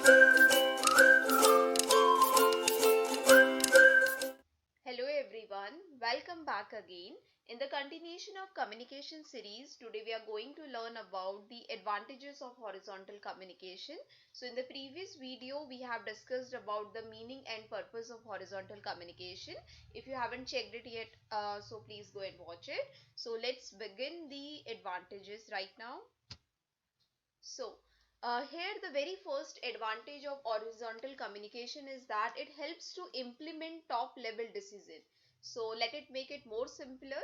Hello everyone, welcome back again. In the continuation of communication series, today we are going to learn about the advantages of horizontal communication. So in the previous video, we have discussed about the meaning and purpose of horizontal communication. If you haven't checked it yet, so please go and watch it. So let's begin the advantages right now. Here the very first advantage of horizontal communication is that it helps to implement top level decision. So let it make it more simpler.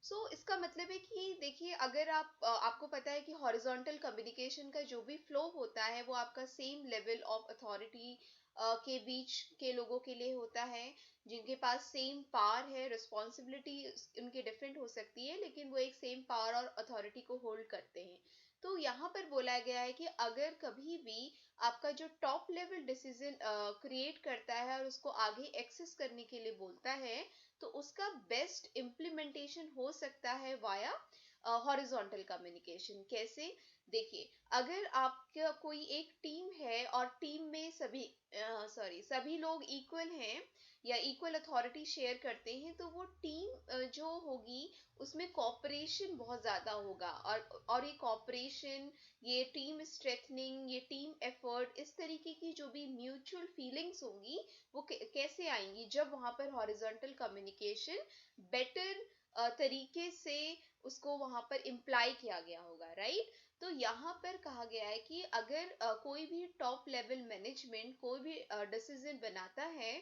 So इसका मतलब है कि देखिए अगर आपको पता है कि हॉरिजॉन्टल कम्युनिकेशन का जो भी फ्लो होता है वो आपका सेम लेवल ऑफ अथॉरिटी के बीच के लोगों के लिए होता है जिनके पास सेम पावर है रिस्पॉन्सिबिलिटी उनकी डिफरेंट हो सकती है लेकिन वो एक सेम पावर और अथॉरिटी को होल्ड करते हैं। तो यहाँ पर बोला गया है कि अगर कभी भी आपका जो टॉप लेवल डिसीजन क्रिएट करता है और उसको आगे एक्सेस करने के लिए बोलता है तो उसका बेस्ट इम्प्लीमेंटेशन हो सकता है वाया हॉरिजॉन्टल कम्युनिकेशन। कैसे? देखिए अगर आपका कोई एक टीम है और टीम में सभी लोग इक्वल हैं या इक्वल अथॉरिटी शेयर करते हैं तो वो टीम जो होगी उसमें कॉपरेशन बहुत ज़्यादा होगा और ये कॉपरेशन ये टीम स्ट्रेथनिंग ये टीम एफर्ट इस तरीके की जो भी म्यूचुअल फीलिंग्स होंगी वो कैसे आएंगी जब वहाँ पर हॉरिजॉन्टल कम्युनिकेशन बेटर तरीके से उसको वहाँ पर इम्प्लाई किया गया होगा, राइट। तो यहाँ पर कहा गया है कि अगर कोई भी टॉप लेवल मैनेजमेंट कोई भी डिसीजन बनाता है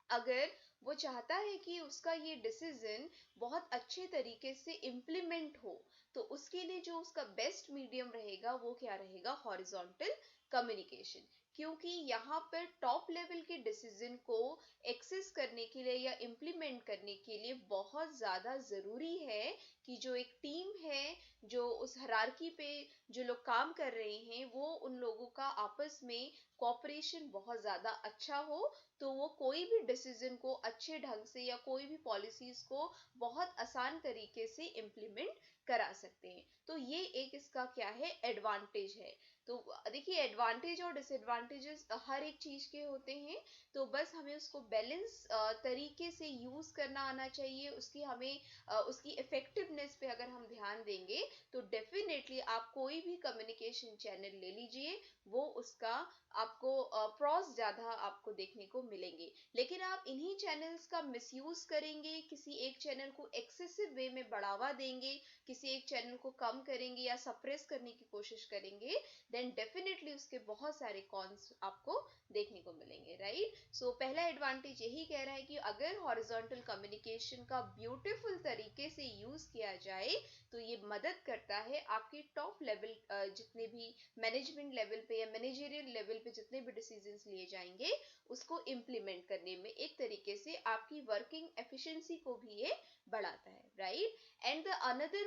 अगर वो चाहता है कि उसका ये डिसीजन बहुत अच्छे तरीके से इम्प्लीमेंट हो तो उसके लिए जो उसका बेस्ट मीडियम रहेगा वो क्या रहेगा? Horizontal communication. क्योंकि यहाँ पर टॉप लेवल के डिसीजन को एक्सेस करने के लिए या इम्प्लीमेंट करने के लिए बहुत ज़्यादा ज़रूरी है कि जो एक टीम है जो उस हरारकी पे जो लोग काम कर रहे हैं वो उन लोगों का आपस में कॉपरेशन बहुत ज़्यादा अच्छा हो तो वो कोई भी डिसीजन को अच्छे ढंग से या कोई भी पॉलिसीज को बहुत आसान तरीके से इम्प्लीमेंट करा सकते हैं। तो ये एक इसका क्या है? एडवांटेज है। तो देखिए एडवांटेज और डिसएडवांटेजेस हर एक चीज के होते हैं तो बस हमें उसको बैलेंस तरीके से यूज करना आना चाहिए। उसकी इफेक्टिवनेस पे अगर हम ध्यान देंगे तो डेफिनेटली आप कोई भी कम्युनिकेशन चैनल ले लीजिए वो उसका आपको प्रॉस ज्यादा आपको देखने को मिलेंगे। लेकिन आप इन्हीं चैनल्स का मिसयूज करेंगे किसी एक चैनल को एक्सेसिव वे में बढ़ावा देंगे किसी एक चैनल को कम करेंगे या सप्रेस करने की कोशिश करेंगे देन डेफिनेटली उसके बहुत सारे कॉन्स आपको देखने को मिलेंगे, राइट। सो पहला एडवांटेज यही कह रहा है कि अगर हॉरिजॉन्टल कम्युनिकेशन का ब्यूटीफुल तरीके से यूज किया जाए तो ये मदद करता है आपके टॉप लेवल जितने भी मैनेजमेंट लेवल पे या मैनेजरियल लेवल पे जितने भी डिसीजंस लिए जाएंगे उसको इम्प्लीमेंट करने में एक तरीके से आपकी वर्किंग एफिशिएंसी को भी ये बढ़ाता है, right. And the another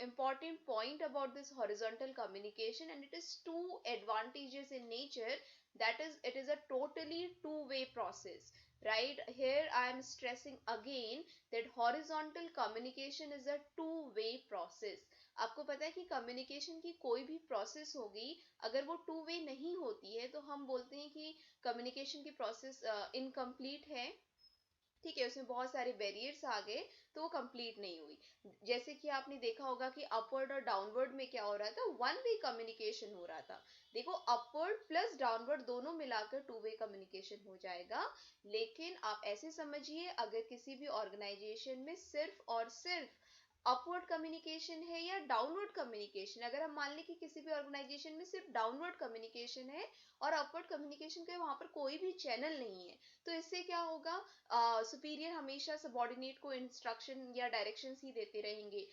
important point about this horizontal communication, and it is two advantages in nature, that is it is a totally two-way process, right. Here I am stressing again that horizontal communication is a two-way process। आपको पता है कि communication की कोई भी process होगी अगर वो टू वे नहीं होती है तो हम बोलते हैं कि कम्युनिकेशन की प्रोसेस इनकम्प्लीट है, ठीक है। उसमें बहुत सारे बैरियर्स आ गए तो वो कंप्लीट नहीं हुई। जैसे कि आपने देखा होगा कि अपवर्ड और डाउनवर्ड में क्या हो रहा था? वन वे कम्युनिकेशन हो रहा था। देखो अपवर्ड प्लस डाउनवर्ड दोनों मिलाकर टू वे कम्युनिकेशन हो जाएगा। लेकिन आप ऐसे समझिए अगर किसी भी ऑर्गेनाइजेशन में सिर्फ और सिर्फ अपवर्ड कम्युनिकेशन है या डाउनवर्ड कम्युनिकेशन, अगर हम मान लें कि किसी भी ऑर्गेनाइजेशन में सिर्फ डाउनवर्ड कम्युनिकेशन है और अपवर्ड कम्युनिकेशन के वहां पर कोई भी चैनल नहीं है तो इससे क्या होगा? सुपीरियर हमेशा सबॉर्डिनेट को इंस्ट्रक्शन या डायरेक्शंस ही देते रहेंगे।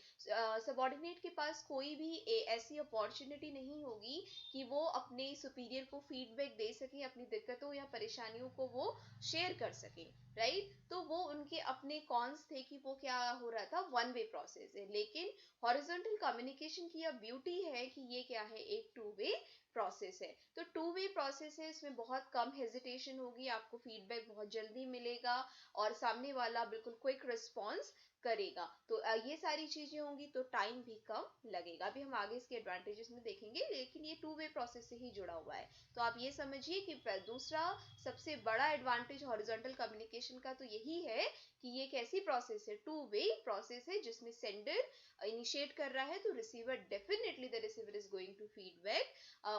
सबॉर्डिनेट के पास कोई भी ऐसी अपॉर्चुनिटी नहीं होगी कि वो अपने सुपीरियर को फीडबैक दे सके अपनी दिक्कतों या परेशानियों को वो शेयर कर सके, राइट। तो वो उनके अपने कॉन्स थे कि वो क्या हो रहा था? वन वे प्रोसेस है। लेकिन हॉरिजॉन्टल कम्युनिकेशन की यह ब्यूटी है कि ये क्या है? एक टू वे प्रोसेस है। तो टू वे प्रोसेस है, इसमें बहुत कम हेजिटेशन होगी, आपको फीडबैक बहुत जल्दी मिलेगा और सामने वाला बिल्कुल क्विक रिस्पॉन्स करेगा। तो ये सारी चीजें होंगी तो टाइम भी कम लगेगा। अभी हम आगे इसके एडवांटेजेस में देखेंगे, लेकिन ये टू वे प्रोसेस से ही जुड़ा हुआ है। तो आप ये समझिए कि दूसरा सबसे बड़ा एडवांटेज हॉरिजॉन्टल कम्युनिकेशन का तो यही है कि ये एक ऐसी प्रोसेस है, टू वे प्रोसेस है, जिसमें सेंडर इनिशिएट कर रहा है तो receiver definitely the receiver is going to feedback,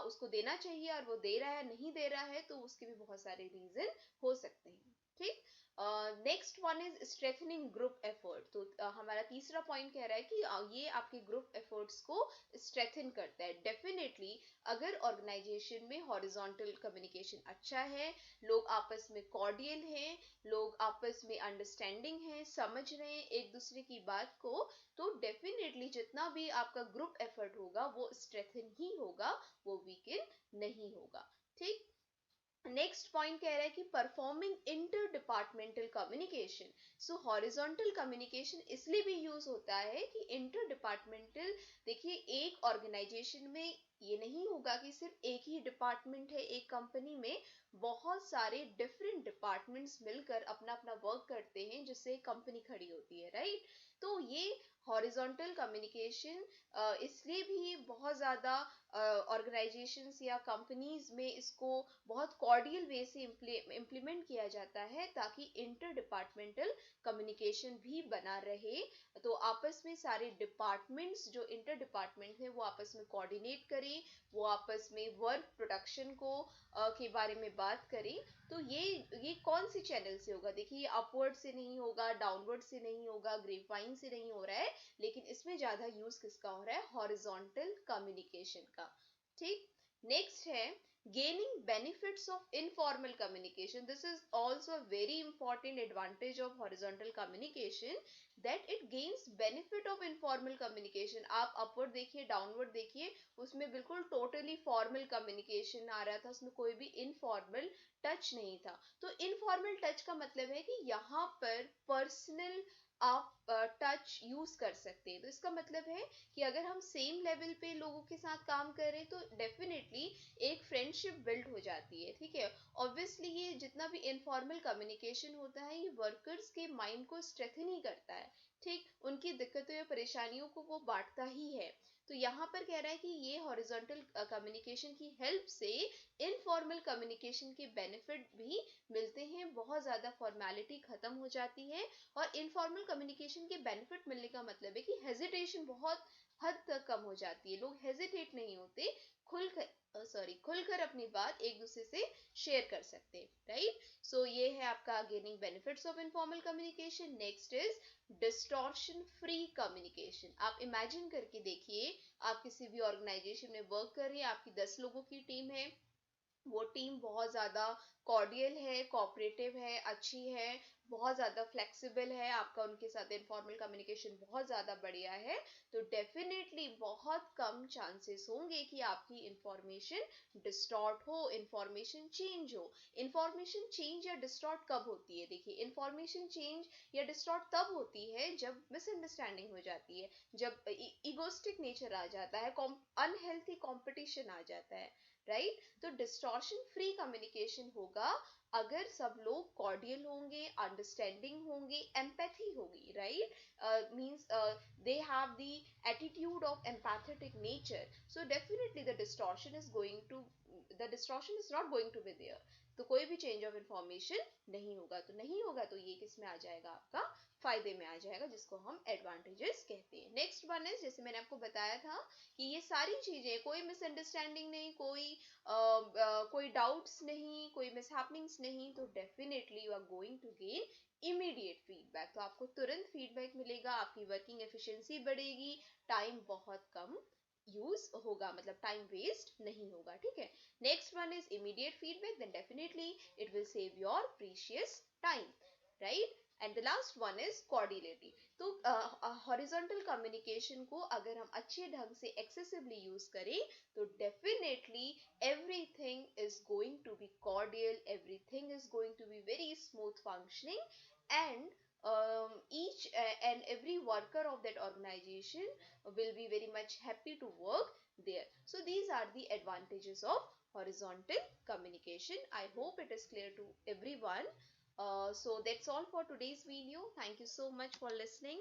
उसको देना चाहिए, और वो दे रहा है नहीं दे रहा है तो उसके भी बहुत सारे रीजन हो सकते हैं। ठीक। Next one is strengthening group effort. तो हमारा तीसरा पॉइंट कह रहा है कि ये आपके ग्रुप एफर्ट्स को स्ट्रेथन करता है। डेफिनेटली अगर ऑर्गेनाइजेशन में हॉरिजॉन्टल कम्युनिकेशन अच्छा है, लोग आपस में कॉर्डियल हैं, लोग आपस में अंडरस्टैंडिंग हैं, समझ रहे हैं एक दूसरे की बात को, तो डेफिनेटली जितना भी आपका ग्रुप एफर्ट होगा वो स्ट्रेथन ही होगा, वो वीकन नहीं होगा। ठीक। नेक्स्ट पॉइंट कह रहा है कि परफॉर्मिंग इंटर डिपार्टमेंटल कम्युनिकेशन। सो हॉरिजॉन्टल कम्युनिकेशन इसलिए भी यूज होता है कि इंटर डिपार्टमेंटल, देखिए एक ऑर्गेनाइजेशन में ये नहीं होगा कि सिर्फ एक ही डिपार्टमेंट है, एक कंपनी में बहुत सारे डिफरेंट डिपार्टमेंट्स मिलकर अपना अपना वर्क करते हैं जिससे कंपनी खड़ी होती है, राइट। तो ये हॉरिजॉन्टल कम्युनिकेशन इसलिए भी बहुत ज़्यादा ऑर्गेनाइजेशंस या कंपनीज में इसको बहुत कॉर्डियल वे से इम्प्लीमेंट किया जाता है ताकि इंटर डिपार्टमेंटल कम्युनिकेशन भी बना रहे। तो आपस में सारे डिपार्टमेंट्स जो इंटर डिपार्टमेंट है वो आपस में कोऑर्डिनेट करें, वो आपस में वर्क प्रोडक्शन को के बारे में बात करें। तो ये कौन सी चैनल से होगा? देखिए ये अपवर्ड से नहीं होगा, डाउनवर्ड से नहीं होगा, ग्रेपवाइन से नहीं हो रहा है, लेकिन इसमें ज्यादा यूज किसका हो रहा है? हॉरिजॉन्टल कम्युनिकेशन का। ठीक। नेक्स्ट है gaining benefits of informal communication. This is also a very important advantage of horizontal communication, that it gains benefit of informal communication. आप upward देखिए, downward देखिए, उसमें बिल्कुल totally formal communication आ रहा था, उसमें कोई भी informal touch नहीं था। तो informal touch का मतलब है कि यहाँ पर personal आप टच यूज कर सकते हैं। तो इसका मतलब है कि अगर हम सेम लेवल पे लोगों के साथ काम कर रहे हैं तो डेफिनेटली एक फ्रेंडशिप बिल्ड हो जाती है। ठीक है। ऑब्वियसली ये जितना भी इनफॉर्मल कम्युनिकेशन होता है ये वर्कर्स के माइंड को स्ट्रेथन ही करता है। ठीक। उनकी दिक्कतों या परेशानियों को वो बांटता ही है। तो यहाँ पर कह रहा है कि ये हॉरिजॉन्टल कम्युनिकेशन की हेल्प से इनफॉर्मल कम्युनिकेशन के बेनिफिट भी मिलते हैं, बहुत ज्यादा फॉर्मेलिटी खत्म हो जाती है। और इनफॉर्मल कम्युनिकेशन के बेनिफिट मिलने का मतलब है कि हेजिटेशन बहुत हद तक कम हो जाती है, लोग हेजिटेट नहीं होते, खुलकर अपनी बात एक दूसरे से शेयर कर सकते हैं, राइट। सो ये है आपका gaining benefits of informal communication. Next is distortion free communication. आप इमेजिन करके देखिए, आप किसी भी ऑर्गेनाइजेशन में वर्क कर रहे हैं, आपकी 10 लोगों की टीम है, वो टीम बहुत ज़्यादा कॉर्डियल है, कोऑपरेटिव है, अच्छी है, बहुत ज़्यादा फ्लेक्सिबल है, आपका उनके साथ इनफॉर्मल कम्युनिकेशन बहुत ज़्यादा बढ़िया है, तो डेफिनेटली बहुत कम चांसेस होंगे कि आपकी इंफॉर्मेशन डिस्टॉर्ट हो, इंफॉर्मेशन चेंज हो। इंफॉर्मेशन चेंज या डिस्टॉर्ट कब होती है? देखिए इंफॉर्मेशन चेंज या डिस्टॉर्ट तब होती है जब मिसअंडरस्टैंडिंग हो जाती है, जब इगोस्टिक नेचर आ जाता है, अनहेल्थी कंपटीशन आ जाता है, राइट। तो डिस्टॉर्शन फ्री कम्युनिकेशन होगा अगर सब लोग कॉर्डियल होंगे, अंडरस्टैंडिंग होंगे, एम्पैथी होगी, right. Means they have the attitude of empathetic nature. So definitely the distortion is not going to be there. तो कोई भी चेंज ऑफ इंफॉर्मेशन नहीं होगा। तो नहीं होगा तो ये किस में आ जाएगा? आपका फायदे में आ जाएगा, जिसको हम एडवांटेजेस कहते हैं। नेक्स्ट वन इज, जैसे मैंने आपको बताया था कि ये सारी चीजें, कोई मिसअंडरस्टैंडिंग नहीं, कोई डाउट्स नहीं, कोई मिसहैपनिंग्स नहीं, तो definitely you are going to gain immediate feedback. तो आपको तुरंत फीडबैक मिलेगा, आपकी वर्किंग एफिशिएंसी बढ़ेगी, टाइम बहुत कम यूज होगा, मतलब टाइम वेस्ट नहीं होगा। ठीक है। Next one is immediate feedback, then definitely it will save your precious time, right. And the last one is coordinate. तो हॉरिजॉन्टल कम्युनिकेशन को अगर हम अच्छे ढंग से एक्सेसिवली यूज करें तो definitely everything is going to be cordial, everything is going to be very smooth functioning, and each and every worker of that organization will be very much happy to work there. So these are the advantages of horizontal communication. I hope it is clear to everyone. So that's all for today's video. Thank you so much for listening.